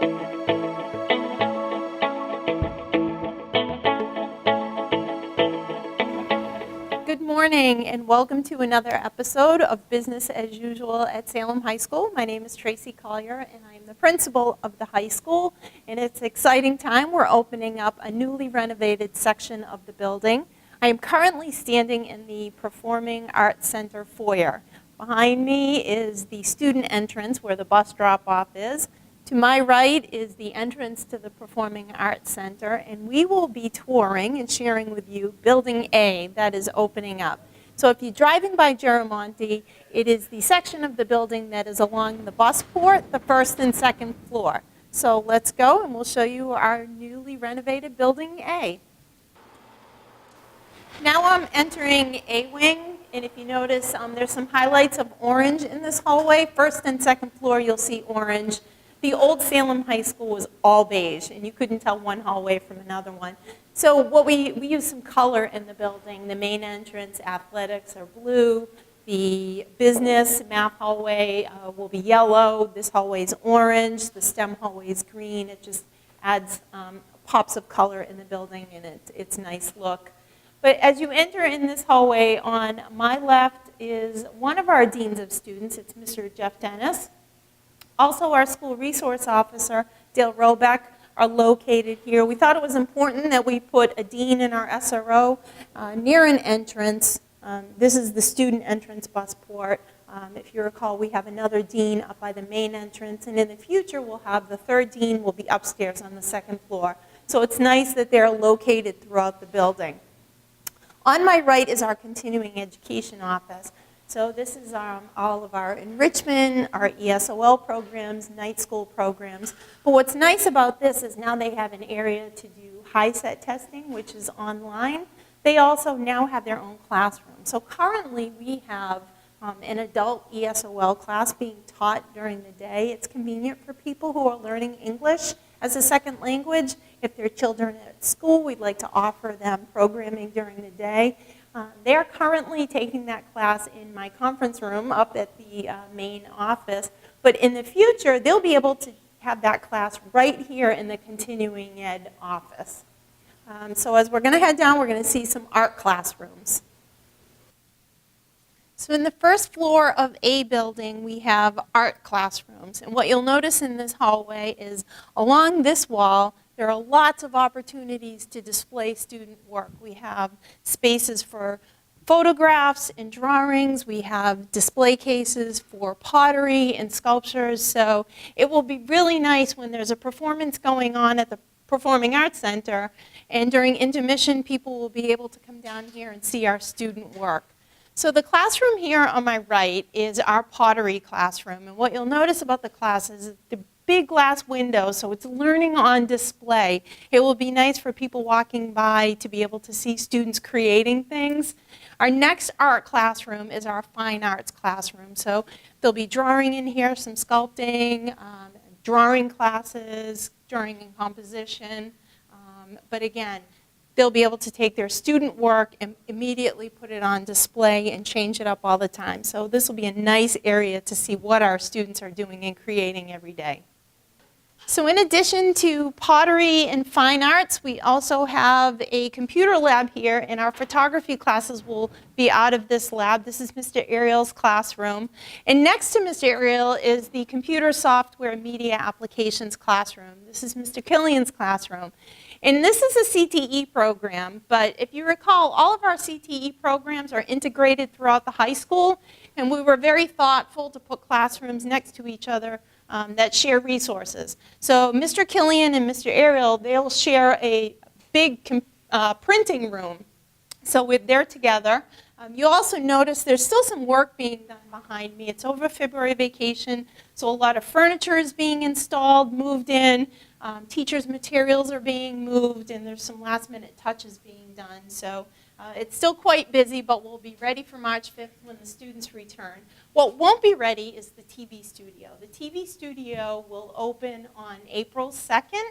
Good morning and welcome to another episode of Business as Usual at Salem High School. My name is Tracy Collyer and I'm the principal of the high school, and it's an exciting time. We're opening up a newly renovated section of the building. I am currently standing in the Performing Arts Center foyer. Behind me is the student entrance where the bus drop-off is. To my right is the entrance to the Performing Arts Center, and we will be touring and sharing with you Building A that is opening up. So if you're driving by Giramonte, it is the section of the building that is along the bus port, the first and second floor. So let's go and we'll show you our newly renovated Building A. Now I'm entering A wing, and if you notice, there's some highlights of orange in this hallway. First and second floor, you'll see orange. The old Salem High School was all beige, and you couldn't tell one hallway from another one. So what we use some color in the building. The main entrance, athletics, are blue. The business math hallway will be yellow. This hallway is orange. The STEM hallway is green. It just adds pops of color in the building, and it's a nice look. But as you enter in this hallway, on my left is one of our deans of students. It's Mr. Jeff Dennis. Also, our school resource officer, Dale Robeck, are located here. We thought it was important that we put a dean in our SRO near an entrance. This is the student entrance bus port. If you recall, we have another dean up by the main entrance, and in the future we'll have the third dean will be upstairs on the second floor. So it's nice that they're located throughout the building. On my right is our continuing education office. So this is all of our enrichment, our ESOL programs, night school programs. But what's nice about this is now they have an area to do high-set testing, which is online. They also now have their own classroom. So currently we have an adult ESOL class being taught during the day. It's convenient for people who are learning English as a second language. If their children are at school, we'd like to offer them programming during the day. They're currently taking that class in my conference room up at the main office, but in the future, they'll be able to have that class right here in the continuing ed office. So as we're going to head down, we're going to see some art classrooms. So in the first floor of A building, we have art classrooms, and what you'll notice in this hallway is along this wall, there are lots of opportunities to display student work. We have spaces for photographs and drawings. We have display cases for pottery and sculptures. So it will be really nice when there's a performance going on at the Performing Arts Center, and during intermission, people will be able to come down here and see our student work. So the classroom here on my right is our pottery classroom. And what you'll notice about the class is the big glass window, so it's learning on display. It will be nice for people walking by to be able to see students creating things. Our next art classroom is our fine arts classroom. So there'll be drawing in here, some sculpting, drawing classes, drawing and composition. But again, they'll be able to take their student work and immediately put it on display and change it up all the time. So this will be a nice area to see what our students are doing and creating every day. So in addition to pottery and fine arts, we also have a computer lab here, and our photography classes will be out of this lab. This is Mr. Ariel's classroom. And next to Mr. Ariel is the computer software media applications classroom. This is Mr. Killian's classroom. And this is a CTE program, but if you recall, all of our CTE programs are integrated throughout the high school, and we were very thoughtful to put classrooms next to each other that share resources. So Mr. Killian and Mr. Ariel, they'll share a big printing room. So they're together. You also notice there's still some work being done behind me. It's over February vacation, so a lot of furniture is being installed, moved in. Teachers' materials are being moved, and there's some last-minute touches being done. So it's still quite busy, but we'll be ready for March 5th when the students return. What won't be ready is the TV studio. The TV studio will open on April 2nd.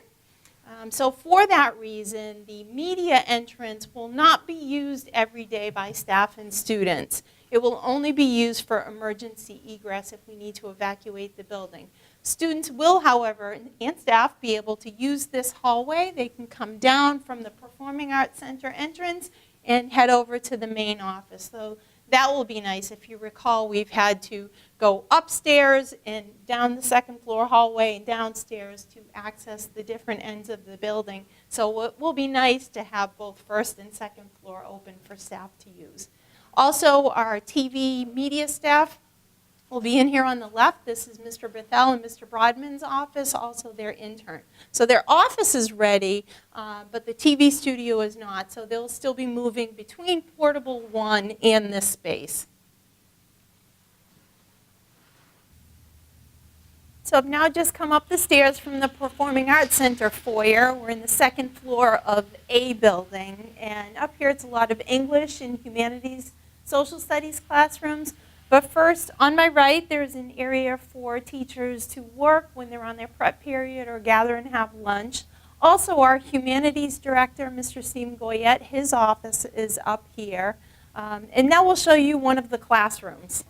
So for that reason, the media entrance will not be used every day by staff and students. It will only be used for emergency egress if we need to evacuate the building. Students will, however, and staff, be able to use this hallway. They can come down from the Performing Arts Center entrance and head over to the main office. So that will be nice. If you recall, we've had to go upstairs and down the second floor hallway and downstairs to access the different ends of the building. So it will be nice to have both first and second floor open for staff to use. Also, our TV media staff will be in here on the left. This is Mr. Bethel and Mr. Broadman's office, also their intern. So their office is ready, but the TV studio is not. So they'll still be moving between Portable 1 and this space. So I've now just come up the stairs from the Performing Arts Center foyer. We're in the second floor of A building. And up here it's a lot of English and humanities, social studies classrooms. But first, on my right, there's an area for teachers to work when they're on their prep period or gather and have lunch. Also, our humanities director, Mr. Steve Goyette, his office is up here. And now we'll show you one of the classrooms.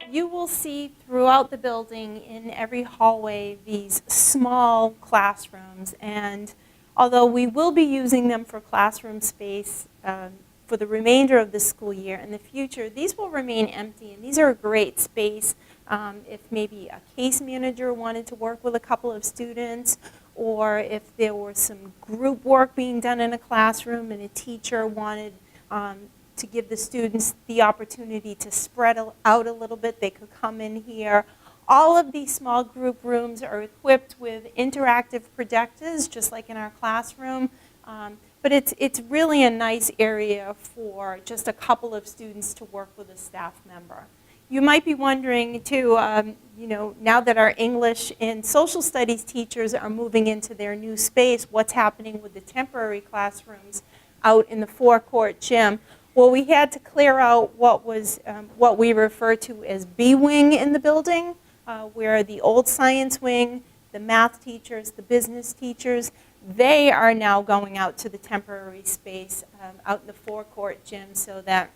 You will see throughout the building in every hallway these small classrooms, and although we will be using them for classroom space for the remainder of the school year, in the future these will remain empty, and these are a great space if maybe a case manager wanted to work with a couple of students, or if there was some group work being done in a classroom and a teacher wanted to give the students the opportunity to spread out a little bit, they could come in here. All of these small group rooms are equipped with interactive projectors, just like in our classroom. But it's really a nice area for just a couple of students to work with a staff member. You might be wondering too, now that our English and social studies teachers are moving into their new space, what's happening with the temporary classrooms out in the forecourt gym? Well, we had to clear out what we refer to as B wing in the building, where the old science wing, the math teachers, the business teachers, they are now going out to the temporary space out in the forecourt gym so that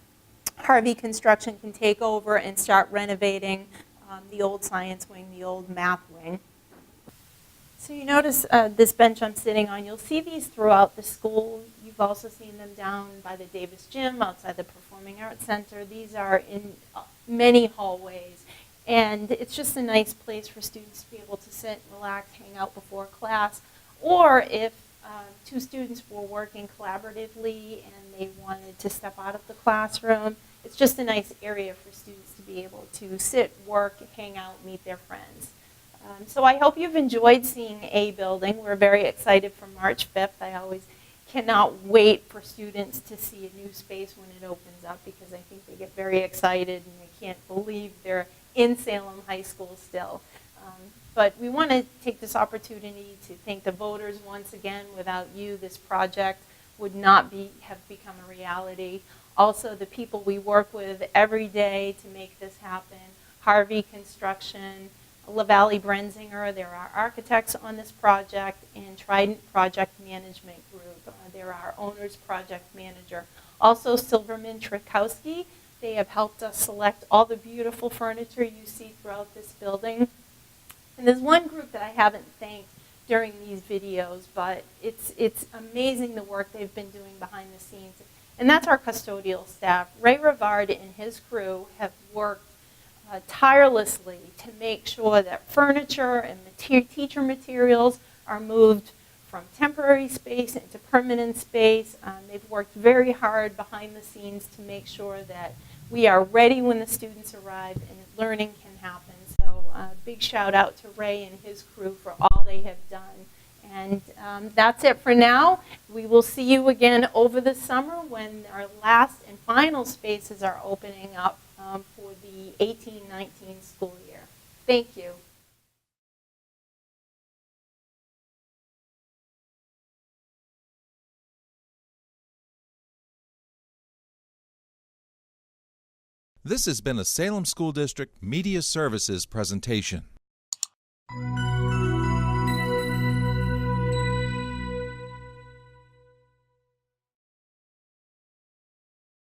Harvey Construction can take over and start renovating the old science wing, the old math wing. So you notice this bench I'm sitting on. You'll see these throughout the school. You've also seen them down by the Davis Gym, outside the Performing Arts Center. These are in many hallways. And it's just a nice place for students to be able to sit, relax, hang out before class. Or if two students were working collaboratively and they wanted to step out of the classroom, it's just a nice area for students to be able to sit, work, hang out, meet their friends. So I hope you've enjoyed seeing A building. We're very excited for March 5th. I always cannot wait for students to see a new space when it opens up, because I think they get very excited and they can't believe they're in Salem High School still. But we want to take this opportunity to thank the voters once again. Without you, this project would not have become a reality. Also, the people we work with every day to make this happen: Harvey Construction, LaValle Brenzinger, there are architects on this project, and Trident Project Management Group. They're our owner's project manager. Also, Silverman Trikowski. They have helped us select all the beautiful furniture you see throughout this building. And there's one group that I haven't thanked during these videos, but it's amazing the work they've been doing behind the scenes. And that's our custodial staff. Ray Rivard and his crew have worked tirelessly to make sure that furniture and teacher materials are moved from temporary space into permanent space. They've worked very hard behind the scenes to make sure that we are ready when the students arrive and learning can happen. So big shout out to Ray and his crew for all they have done. And that's it for now. We will see you again over the summer when our last and final spaces are opening up for the 18-19 school year. Thank you. This has been a Salem School District Media Services presentation.